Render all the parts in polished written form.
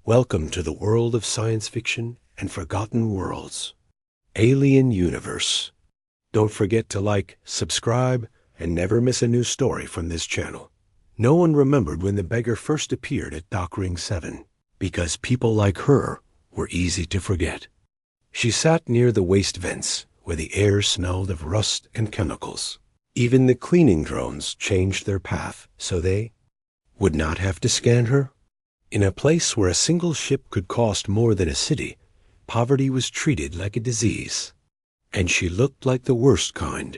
Welcome to the world of science fiction and forgotten worlds. Alien Universe. Don't forget to like, subscribe, and never miss a new story from this channel. No one remembered when the Beggar first appeared at Dock Ring 7, because people like her were easy to forget. She sat near the waste vents, where the air smelled of rust and chemicals. Even the cleaning drones changed their path, so they would not have to scan her. In a place where a single ship could cost more than a city, poverty was treated like a disease. And she looked like the worst kind.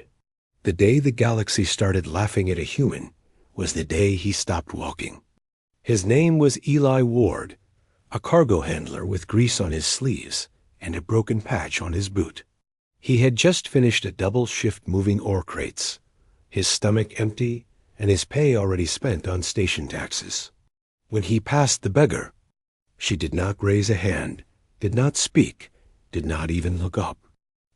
The day the galaxy started laughing at a human was the day he stopped walking. His name was Eli Ward, a cargo handler with grease on his sleeves and a broken patch on his boot. He had just finished a double shift moving ore crates, his stomach empty and his pay already spent on station taxes. When he passed the Beggar, she did not raise a hand, did not speak, did not even look up.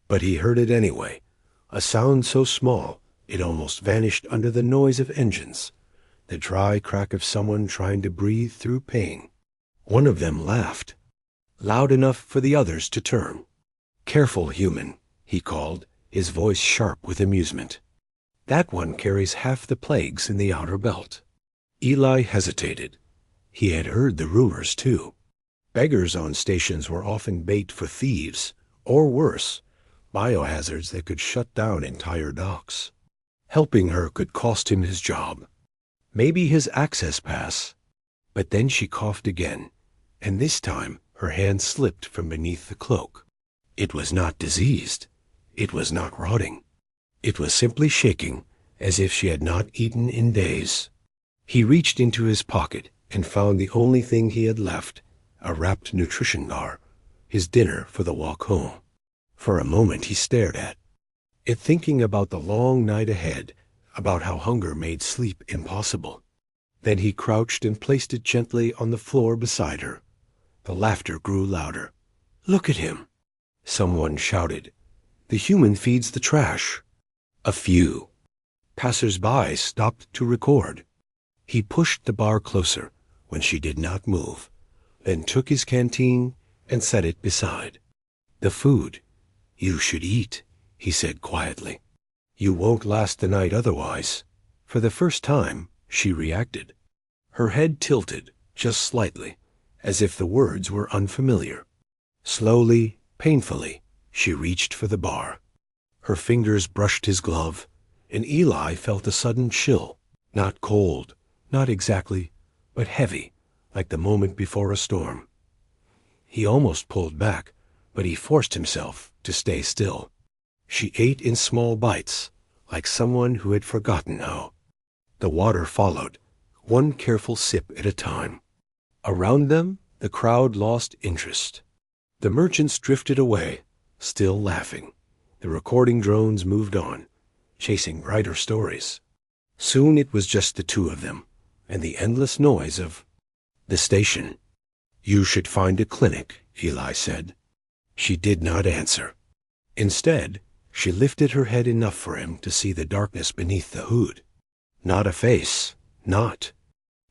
But he heard it anyway, a sound so small it almost vanished under the noise of engines, the dry crack of someone trying to breathe through pain. One of them laughed, loud enough for the others to turn. "Careful, human," he called, his voice sharp with amusement. "That one carries half the plagues in the outer belt." Eli hesitated. He had heard the rumors, too. Beggars on stations were often bait for thieves, or worse, biohazards that could shut down entire docks. Helping her could cost him his job, maybe his access pass. But then she coughed again, and this time her hand slipped from beneath the cloak. It was not diseased. It was not rotting. It was simply shaking, as if she had not eaten in days. He reached into his pocket and found the only thing he had left, a wrapped nutrition bar, his dinner for the walk home. For a moment he stared at it, thinking about the long night ahead, about how hunger made sleep impossible. Then he crouched and placed it gently on the floor beside her. The laughter grew louder. "Look at him," someone shouted. "The human feeds the trash." A few passers-by stopped to record. He pushed the bar closer when she did not move, then took his canteen and set it beside. "The food. You should eat," he said quietly. "You won't last the night otherwise." For the first time, she reacted. Her head tilted, just slightly, as if the words were unfamiliar. Slowly, painfully, she reached for the bar. Her fingers brushed his glove, and Eli felt a sudden chill, not cold, not exactly, but heavy, like the moment before a storm. He almost pulled back, but he forced himself to stay still. She ate in small bites, like someone who had forgotten how. The water followed, one careful sip at a time. Around them, the crowd lost interest. The merchants drifted away, still laughing. The recording drones moved on, chasing brighter stories. Soon it was just the two of them, and the endless noise of the station. "You should find a clinic," Eli said. She did not answer. Instead, she lifted her head enough for him to see the darkness beneath the hood. Not a face, not.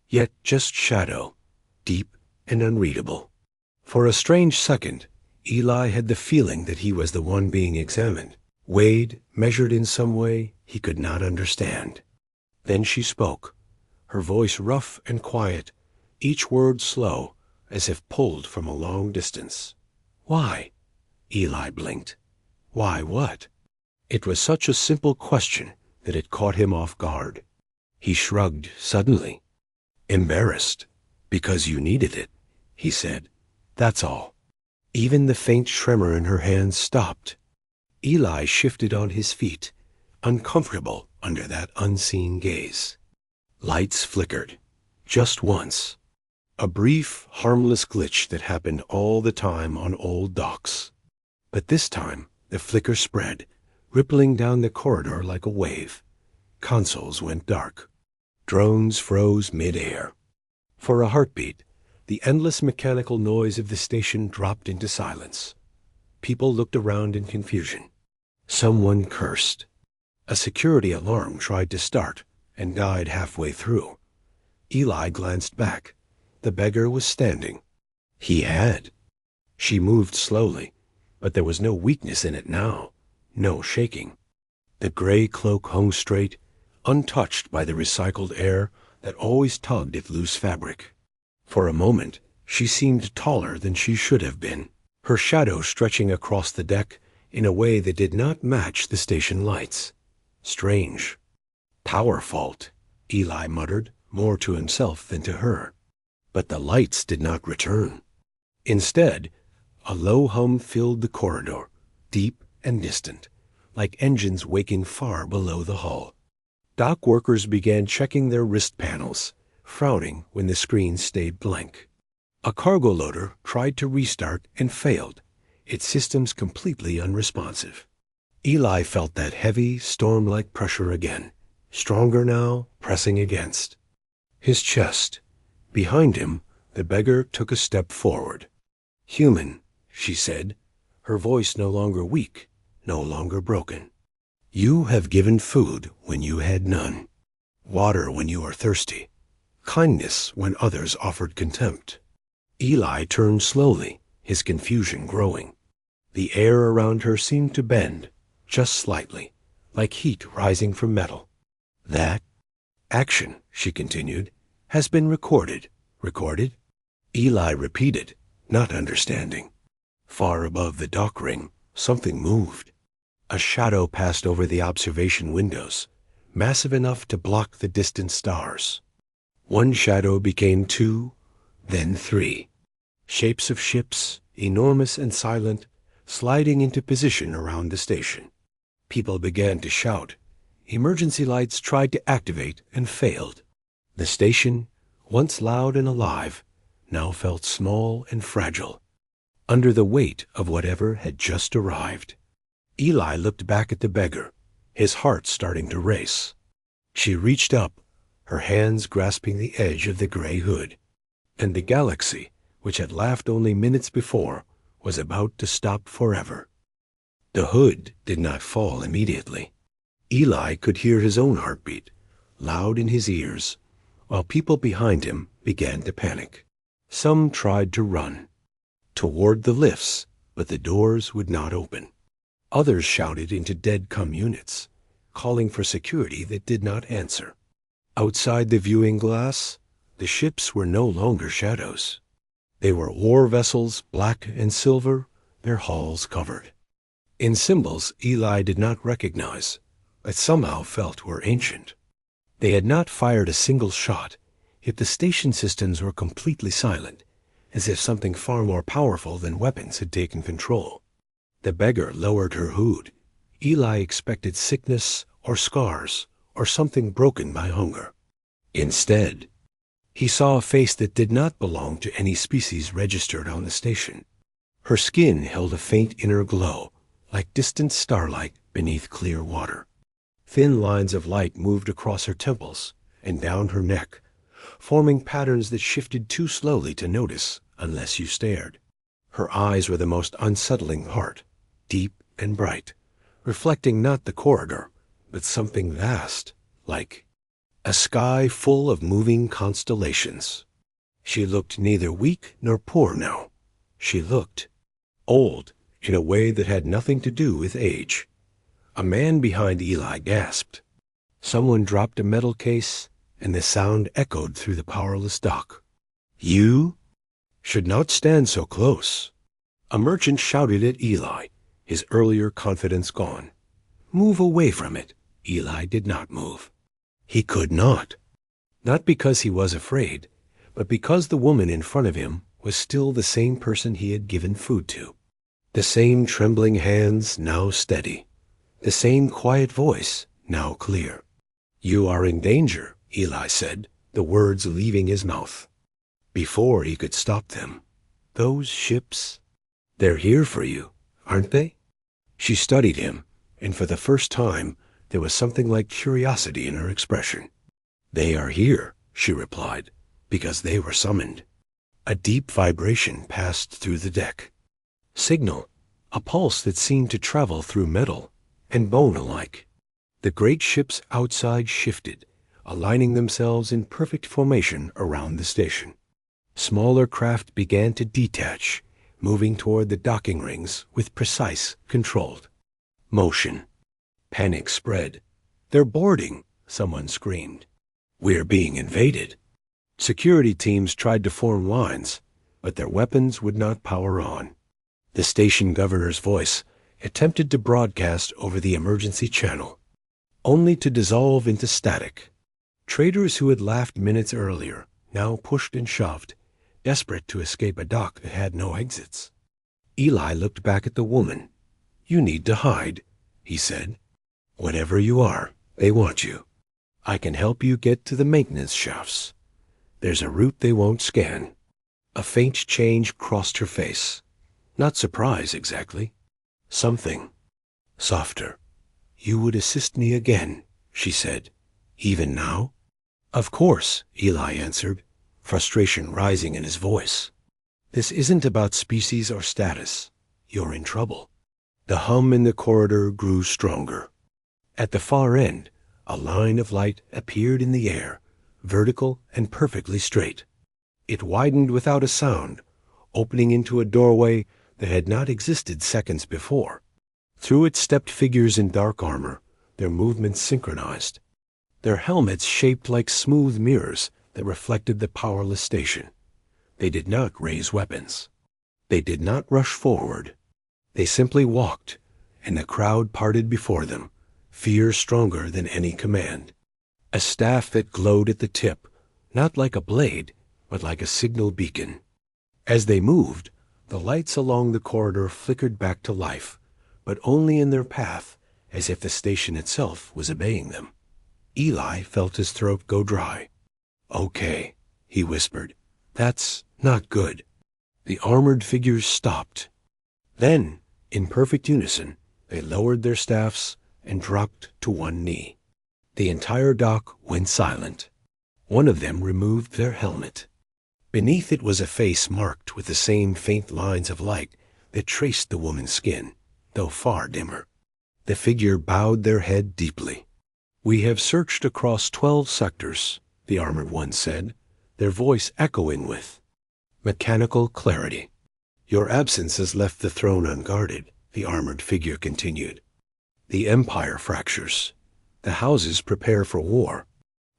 Yet just shadow, deep and unreadable. For a strange second, Eli had the feeling that he was the one being examined, weighed, measured in some way he could not understand. Then she spoke, her voice rough and quiet, each word slow, as if pulled from a long distance. "Why?" Eli blinked. "Why what?" It was such a simple question that it caught him off guard. He shrugged suddenly. "Embarrassed. Because you needed it," he said. "That's all." Even the faint tremor in her hands stopped. Eli shifted on his feet, uncomfortable under that unseen gaze. Lights flickered, just once. A brief, harmless glitch that happened all the time on old docks. But this time, the flicker spread, rippling down the corridor like a wave. Consoles went dark. Drones froze mid-air. For a heartbeat, the endless mechanical noise of the station dropped into silence. People looked around in confusion. Someone cursed. A security alarm tried to start and died halfway through. Eli glanced back. The Beggar was standing. He had. She moved slowly, but there was no weakness in it now, no shaking. The gray cloak hung straight, untouched by the recycled air that always tugged at loose fabric. For a moment, she seemed taller than she should have been, her shadow stretching across the deck in a way that did not match the station lights. Strange. Power fault, Eli muttered, more to himself than to her. But the lights did not return. Instead, a low hum filled the corridor, deep and distant, like engines waking far below the hull. Dock workers began checking their wrist panels, frowning when the screen stayed blank. A cargo loader tried to restart and failed, its systems completely unresponsive. Eli felt that heavy, storm-like pressure again, stronger now, pressing against his chest. Behind him, the beggar took a step forward. "Human," she said, her voice no longer weak, no longer broken. "You have given food when you had none, water when you are thirsty, kindness when others offered contempt." Eli turned slowly, his confusion growing. The air around her seemed to bend, just slightly, like heat rising from metal. "That action," she continued, "has been recorded." "Recorded?" Eli repeated, not understanding. Far above the dock ring, something moved. A shadow passed over the observation windows, massive enough to block the distant stars. One shadow became two, then three. Shapes of ships, enormous and silent, sliding into position around the station. People began to shout. Emergency lights tried to activate and failed. The station, once loud and alive, now felt small and fragile, under the weight of whatever had just arrived. Eli looked back at the beggar, his heart starting to race. She reached up, her hands grasping the edge of the gray hood. And the galaxy, which had laughed only minutes before, was about to stop forever. The hood did not fall immediately. Eli could hear his own heartbeat, loud in his ears, while people behind him began to panic. Some tried to run toward the lifts, but the doors would not open. Others shouted into dead-cum units, calling for security that did not answer. Outside the viewing glass, the ships were no longer shadows. They were war vessels, black and silver, their hulls covered. In symbols Eli did not recognize, but somehow felt were ancient. They had not fired a single shot, yet the station systems were completely silent, as if something far more powerful than weapons had taken control. The beggar lowered her hood. Eli expected sickness or scars or something broken by hunger. Instead, he saw a face that did not belong to any species registered on the station. Her skin held a faint inner glow, like distant starlight beneath clear water. Thin lines of light moved across her temples and down her neck, forming patterns that shifted too slowly to notice unless you stared. Her eyes were the most unsettling part, deep and bright, reflecting not the corridor, but something vast, like a sky full of moving constellations. She looked neither weak nor poor now. She looked old in a way that had nothing to do with age. A man behind Eli gasped. Someone dropped a metal case, and the sound echoed through the powerless dock. "You should not stand so close." A merchant shouted at Eli, his earlier confidence gone. "Move away from it." Eli did not move. He could not. Not because he was afraid, but because the woman in front of him was still the same person he had given food to. The same trembling hands, now steady. The same quiet voice, now clear. "You are in danger," Eli said, the words leaving his mouth. Before he could stop them, "Those ships, they're here for you, aren't they?" She studied him, and for the first time there was something like curiosity in her expression. "They are here," she replied, "because they were summoned." A deep vibration passed through the deck. Signal, a pulse that seemed to travel through metal and bone alike. The great ships outside shifted, aligning themselves in perfect formation around the station. Smaller craft began to detach, moving toward the docking rings with precise, controlled motion. Panic spread. "They're boarding," someone screamed. "We're being invaded." Security teams tried to form lines, but their weapons would not power on. The station governor's voice attempted to broadcast over the emergency channel, only to dissolve into static. Traders who had laughed minutes earlier now pushed and shoved, desperate to escape a dock that had no exits. Eli looked back at the woman. "You need to hide," he said. "Whatever you are, they want you. I can help you get to the maintenance shafts. There's a route they won't scan." A faint change crossed her face. Not surprise, exactly. Something softer. "You would assist me again," she said. "Even now?" "Of course," Eli answered, frustration rising in his voice. "This isn't about species or status. You're in trouble." The hum in the corridor grew stronger. At the far end, a line of light appeared in the air, vertical and perfectly straight. It widened without a sound, opening into a doorway that had not existed seconds before. Through it stepped figures in dark armor, their movements synchronized, their helmets shaped like smooth mirrors that reflected the powerless station. They did not raise weapons. They did not rush forward. They simply walked, and the crowd parted before them, fear stronger than any command. A staff that glowed at the tip, not like a blade, but like a signal beacon. As they moved, the lights along the corridor flickered back to life, but only in their path, as if the station itself was obeying them. Eli felt his throat go dry. "Okay," he whispered. "That's not good." The armored figures stopped. Then, in perfect unison, they lowered their staffs and dropped to one knee. The entire dock went silent. One of them removed their helmet. Beneath it was a face marked with the same faint lines of light that traced the woman's skin, though far dimmer. The figure bowed their head deeply. "We have searched across 12 sectors," the armored one said, their voice echoing with mechanical clarity. "Your absence has left the throne unguarded," the armored figure continued. "The empire fractures. The houses prepare for war.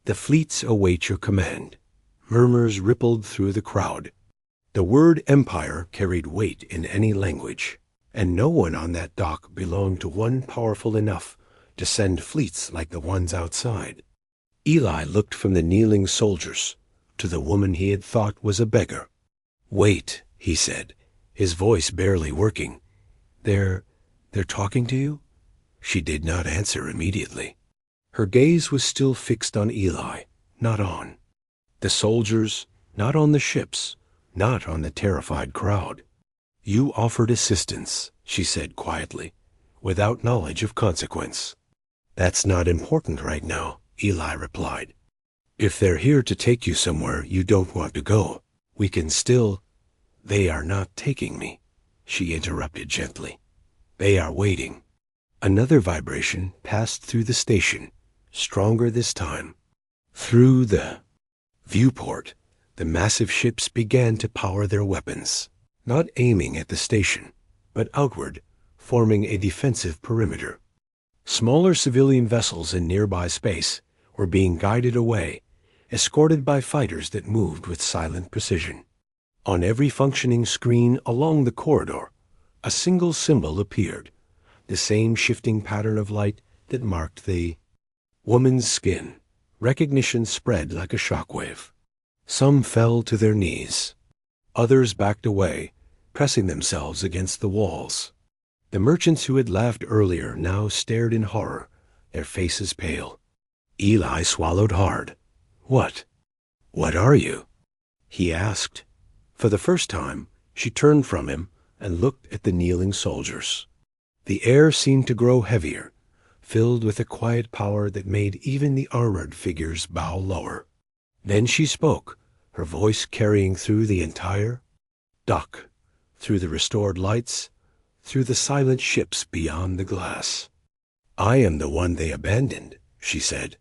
The fleets await your command." Murmurs rippled through the crowd. The word empire carried weight in any language, and no one on that dock belonged to one powerful enough to send fleets like the ones outside. Eli looked from the kneeling soldiers to the woman he had thought was a beggar. "Wait," he said, his voice barely working. They're talking to you?" She did not answer immediately. Her gaze was still fixed on Eli, not on the soldiers, not on the ships, not on the terrified crowd. "You offered assistance," she said quietly, "without knowledge of consequence." "That's not important right now," Eli replied. "If they're here to take you somewhere you don't want to go, we can still—" "They are not taking me," she interrupted gently. "They are waiting." Another vibration passed through the station, stronger this time. Through the viewport, the massive ships began to power their weapons, not aiming at the station, but outward, forming a defensive perimeter. Smaller civilian vessels in nearby space were being guided away, escorted by fighters that moved with silent precision. On every functioning screen along the corridor, a single symbol appeared, the same shifting pattern of light that marked the woman's skin. Recognition spread like a shockwave. Some fell to their knees. Others backed away, pressing themselves against the walls. The merchants who had laughed earlier now stared in horror, their faces pale. Eli swallowed hard. What are you?" he asked. For the first time, she turned from him and looked at the kneeling soldiers. The air seemed to grow heavier, filled with a quiet power that made even the armored figures bow lower. Then she spoke, her voice carrying through the entire dock, through the restored lights, through the silent ships beyond the glass. "I am the one they abandoned," she said,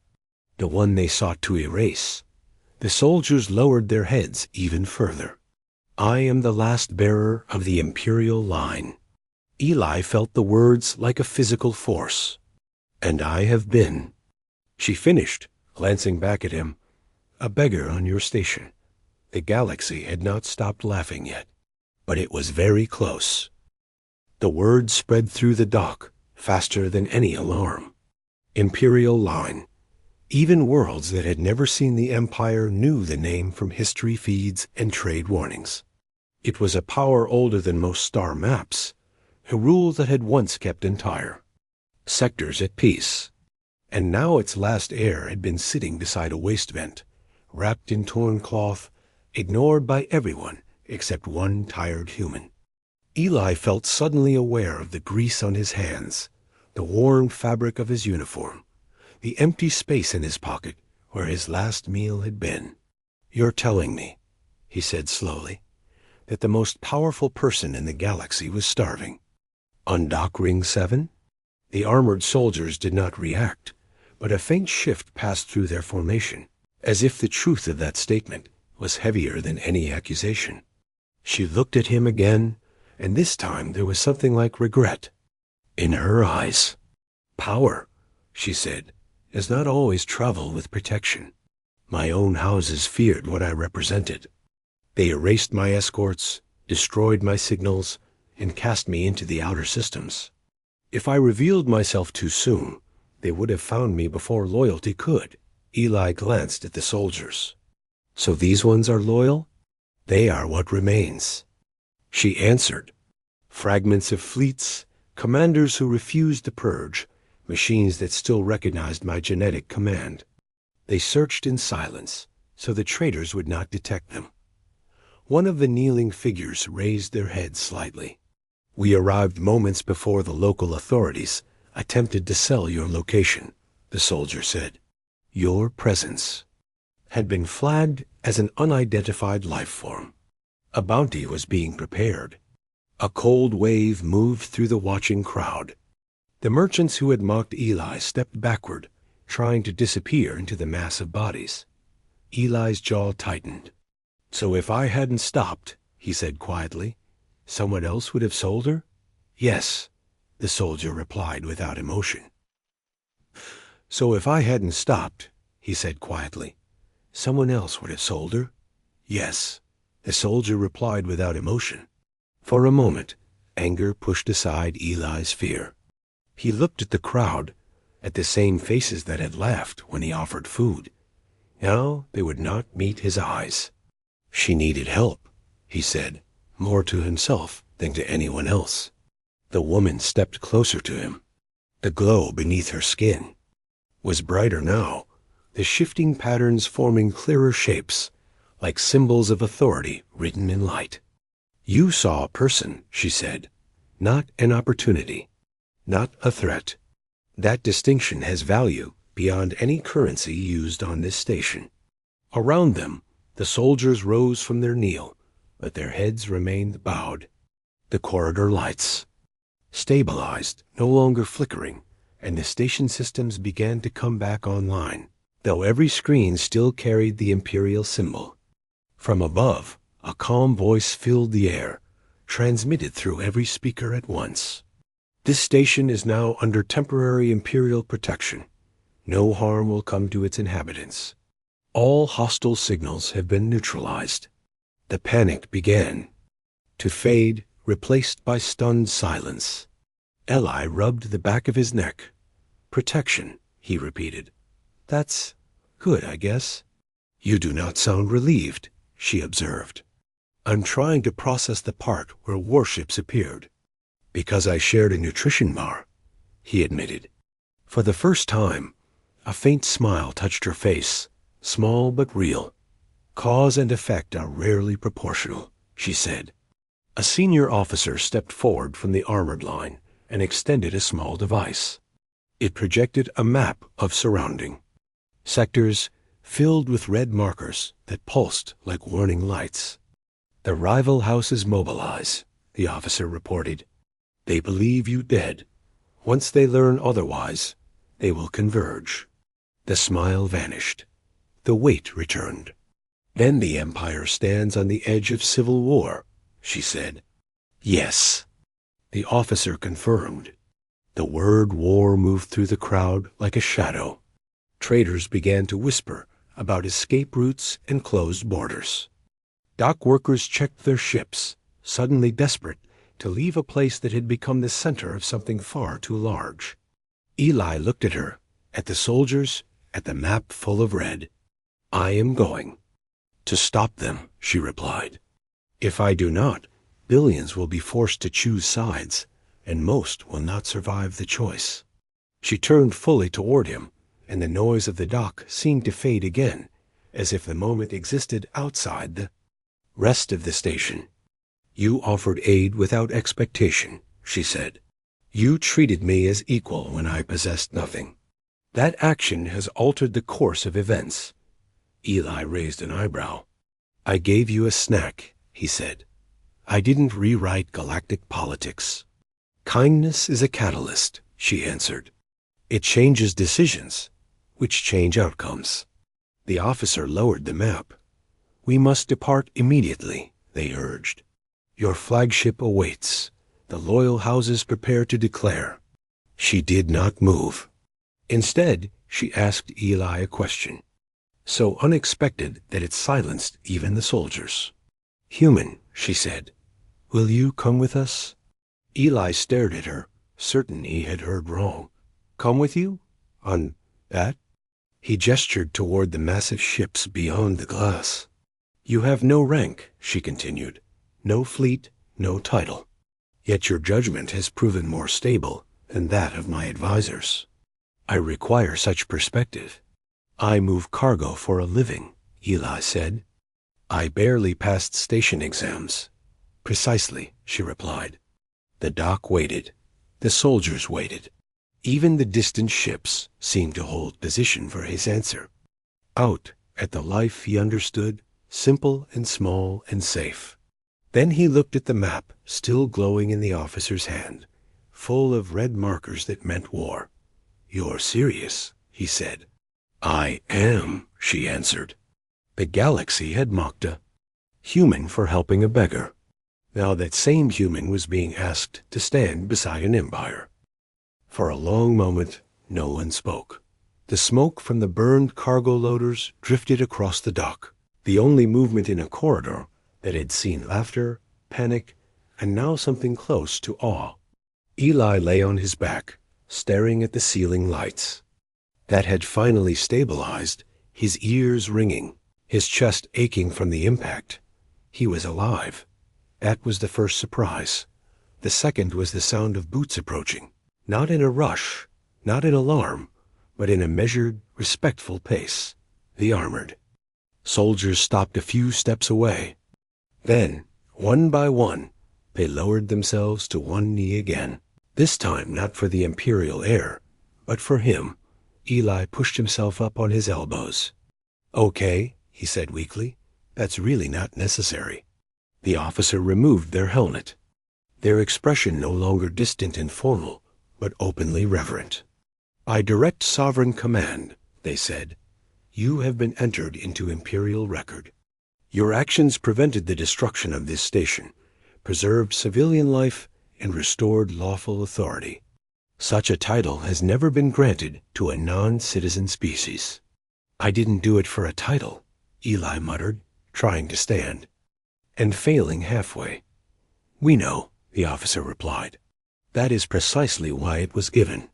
"the one they sought to erase. The soldiers lowered their heads even further. I am the last bearer of the Imperial line. Eli felt the words like a physical force. And I have been, she finished, glancing back at him, a beggar on your station. The galaxy had not stopped laughing yet, but it was very close. The word spread through the dock faster than any alarm. Imperial line. Even worlds that had never seen the Empire knew the name from history feeds and trade warnings. It was a power older than most star maps, a rule that had once kept entire sectors at peace. And now its last heir had been sitting beside a waste vent, wrapped in torn cloth, ignored by everyone except one tired human. Eli felt suddenly aware of the grease on his hands, the worn fabric of his uniform, the empty space in his pocket where his last meal had been. You're telling me, he said slowly, that the most powerful person in the galaxy was starving. On Dock Ring 7? The armored soldiers did not react, but a faint shift passed through their formation, as if the truth of that statement was heavier than any accusation. She looked at him again, and this time there was something like regret in her eyes. Power, she said, does not always travel with protection. My own houses feared what I represented. They erased my escorts, destroyed my signals, and cast me into the outer systems. If I revealed myself too soon, they would have found me before loyalty could. Eli glanced at the soldiers. So these ones are loyal? They are what remains. She answered. Fragments of fleets, commanders who refused to purge, machines that still recognized my genetic command. They searched in silence, so the traitors would not detect them. One of the kneeling figures raised their heads slightly. We arrived moments before the local authorities attempted to sell your location, the soldier said. Your presence had been flagged as an unidentified life form. A bounty was being prepared. A cold wave moved through the watching crowd. The merchants who had mocked Eli stepped backward, trying to disappear into the mass of bodies. Eli's jaw tightened. So if I hadn't stopped, he said quietly, someone else would have sold her? Yes, the soldier replied without emotion. So if I hadn't stopped, he said quietly, someone else would have sold her? Yes, the soldier replied without emotion. For a moment, anger pushed aside Eli's fear. He looked at the crowd, at the same faces that had laughed when he offered food. Now they would not meet his eyes. She needed help, he said, more to himself than to anyone else. The woman stepped closer to him. The glow beneath her skin was brighter now, the shifting patterns forming clearer shapes, like symbols of authority written in light. You saw a person, she said, not an opportunity, not a threat. That distinction has value beyond any currency used on this station. Around them, the soldiers rose from their kneel, but their heads remained bowed. The corridor lights stabilized, no longer flickering, and the station systems began to come back online, though every screen still carried the Imperial symbol. From above, a calm voice filled the air, transmitted through every speaker at once. This station is now under temporary Imperial protection. No harm will come to its inhabitants. All hostile signals have been neutralized. The panic began to fade, replaced by stunned silence. Eli rubbed the back of his neck. Protection, he repeated. That's good, I guess. You do not sound relieved, she observed. I'm trying to process the part where warships appeared. Because I shared a nutrition bar, he admitted. For the first time, a faint smile touched her face, small but real. Cause and effect are rarely proportional, she said. A senior officer stepped forward from the armored line and extended a small device. It projected a map of surrounding sectors filled with red markers that pulsed like warning lights. The rival houses mobilize, the officer reported. They believe you dead. Once they learn otherwise, they will converge. The smile vanished. The weight returned. Then the Empire stands on the edge of civil war, she said. Yes, the officer confirmed. The word war moved through the crowd like a shadow. Traders began to whisper about escape routes and closed borders. Dock workers checked their ships, suddenly desperate to leave a place that had become the center of something far too large. Eli looked at her, at the soldiers, at the map full of red. I am going. To stop them, she replied. If I do not, billions will be forced to choose sides, and most will not survive the choice. She turned fully toward him, and the noise of the dock seemed to fade again, as if the moment existed outside the rest of the station. You offered aid without expectation, she said. You treated me as equal when I possessed nothing. That action has altered the course of events. Eli raised an eyebrow. I gave you a snack, he said. I didn't rewrite galactic politics. Kindness is a catalyst, she answered. It changes decisions, which change outcomes. The officer lowered the map. We must depart immediately, they urged. Your flagship awaits. The loyal houses prepare to declare. She did not move. Instead, she asked Eli a question, so unexpected that it silenced even the soldiers. Human, she said, will you come with us? Eli stared at her, certain he had heard wrong. Come with you? On that? He gestured toward the massive ships beyond the glass. You have no rank, she continued, no fleet, no title. Yet your judgment has proven more stable than that of my advisors. I require such perspective. I move cargo for a living, Eli said. I barely passed station exams. Precisely, she replied. The dock waited. The soldiers waited. Even the distant ships seemed to hold position for his answer. Out at the life he understood, simple and small and safe. Then he looked at the map, still glowing in the officer's hand, full of red markers that meant war. You're serious, he said. I am, she answered. The galaxy had mocked a human for helping a beggar. Now that same human was being asked to stand beside an empire. For a long moment, no one spoke. The smoke from the burned cargo loaders drifted across the dock, the only movement in a corridor that had seen laughter, panic, and now something close to awe. Eli lay on his back, staring at the ceiling lights. That had finally stabilized, his ears ringing, his chest aching from the impact. He was alive. That was the first surprise. The second was the sound of boots approaching, not in a rush, not in alarm, but in a measured, respectful pace. The armored soldiers stopped a few steps away. Then, one by one, they lowered themselves to one knee again. This time not for the imperial air, but for him. Eli pushed himself up on his elbows. Okay, he said weakly. That's really not necessary. The officer removed their helmet, their expression no longer distant and formal, but openly reverent. I direct sovereign command, they said. You have been entered into imperial record. Your actions prevented the destruction of this station, preserved civilian life, and restored lawful authority. Such a title has never been granted to a non-citizen species. I didn't do it for a title, Eli muttered, trying to stand, and failing halfway. We know, the officer replied. That is precisely why it was given.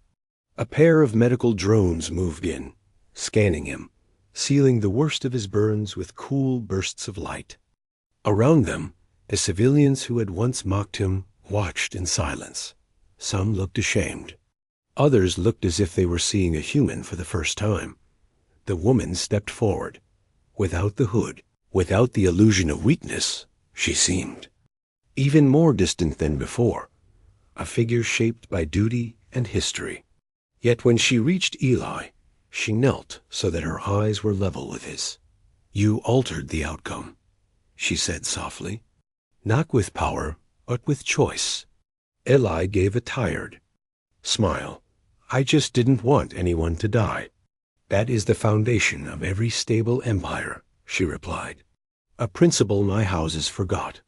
A pair of medical drones moved in, scanning him, sealing the worst of his burns with cool bursts of light. Around them, the civilians who had once mocked him watched in silence. Some looked ashamed. Others looked as if they were seeing a human for the first time. The woman stepped forward. Without the hood, without the illusion of weakness, she seemed even more distant than before, a figure shaped by duty and history. Yet when she reached Eli, she knelt so that her eyes were level with his. You altered the outcome, she said softly. Not with power, but with choice. Eli gave a tired smile. I just didn't want anyone to die. That is the foundation of every stable empire, she replied. a principle my houses forgot.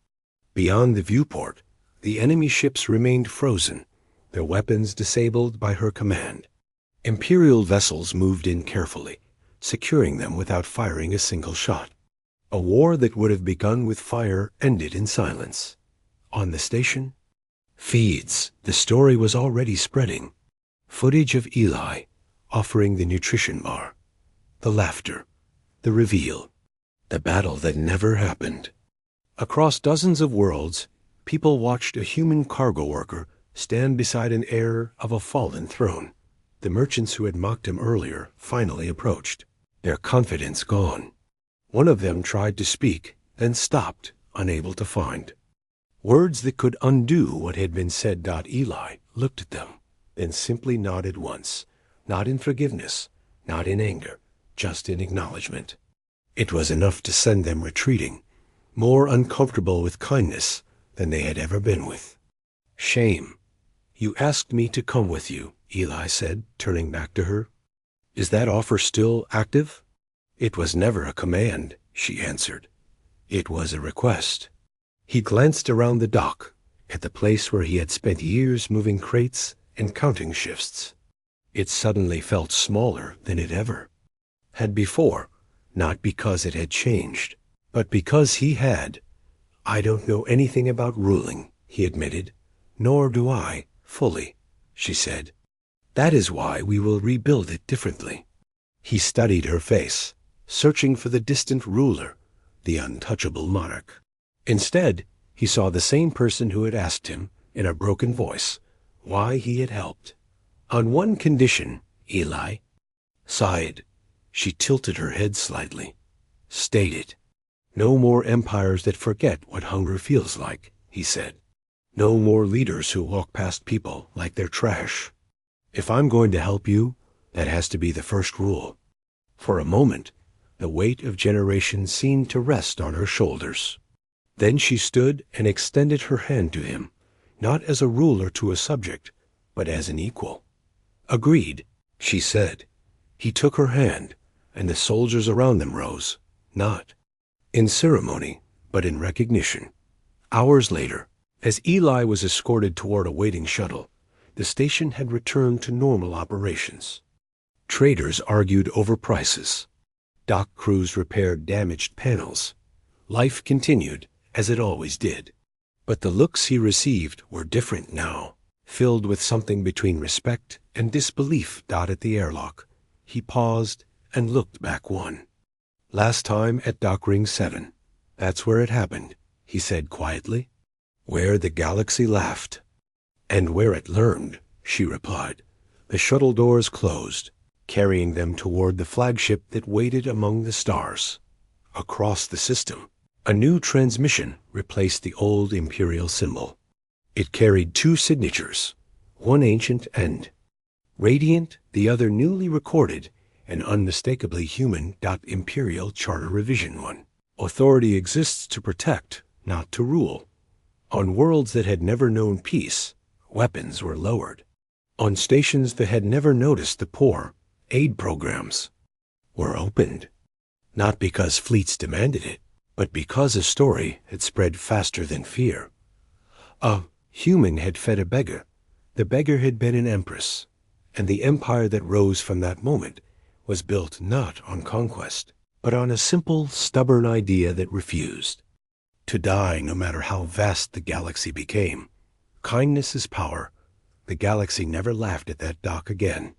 Beyond the viewport, the enemy ships remained frozen, their weapons disabled by her command. Imperial vessels moved in carefully, securing them without firing a single shot. A war that would have begun with fire ended in silence. On the station, feeds. The story was already spreading. Footage of Eli offering the nutrition bar, the laughter, the reveal, the battle that never happened. Across dozens of worlds, people watched a human cargo worker stand beside an heir of a fallen throne. The merchants who had mocked him earlier finally approached, their confidence gone. One of them tried to speak, then stopped, unable to find words that could undo what had been said. Eli looked at them, then simply nodded once, not in forgiveness, not in anger, just in acknowledgement. It was enough to send them retreating, more uncomfortable with kindness than they had ever been with. Shame. You asked me to come with you, Eli said, turning back to her. Is that offer still active? It was never a command, she answered. It was a request. He glanced around the dock, at the place where he had spent years moving crates and counting shifts. It suddenly felt smaller than it ever had before, not because it had changed, but because he had. I don't know anything about ruling, he admitted. Nor do I, fully, she said. That is why we will rebuild it differently. He studied her face, searching for the distant ruler, the untouchable monarch. Instead, he saw the same person who had asked him, in a broken voice, why he had helped. On one condition, Eli sighed. She tilted her head slightly. Stated. No more empires that forget what hunger feels like, he said. No more leaders who walk past people like they're trash. If I'm going to help you, that has to be the first rule. For a moment, the weight of generations seemed to rest on her shoulders. Then she stood and extended her hand to him, not as a ruler to a subject, but as an equal. Agreed, she said. He took her hand, and the soldiers around them rose, not in ceremony, but in recognition. Hours later, as Eli was escorted toward a waiting shuttle, the station had returned to normal operations. Traders argued over prices. Dock crews repaired damaged panels. Life continued, as it always did. But the looks he received were different now, filled with something between respect and disbelief. At the airlock, he paused and looked back one. Last time at Dock Ring 7. That's where it happened, he said quietly. Where the galaxy laughed. And where it learned, she replied. The shuttle doors closed, carrying them toward the flagship that waited among the stars. Across the system, a new transmission replaced the old imperial symbol. It carried two signatures, one ancient and radiant, the other newly recorded and unmistakably human. Imperial Charter Revision 1. Authority exists to protect, not to rule. On worlds that had never known peace, weapons were lowered. On stations that had never noticed the poor, aid programs were opened. Not because fleets demanded it, but because a story had spread faster than fear. A human had fed a beggar. The beggar had been an empress, and the empire that rose from that moment was built not on conquest, but on a simple, stubborn idea that refused to die no matter how vast the galaxy became. Kindness is power. The galaxy never laughed at that dock again.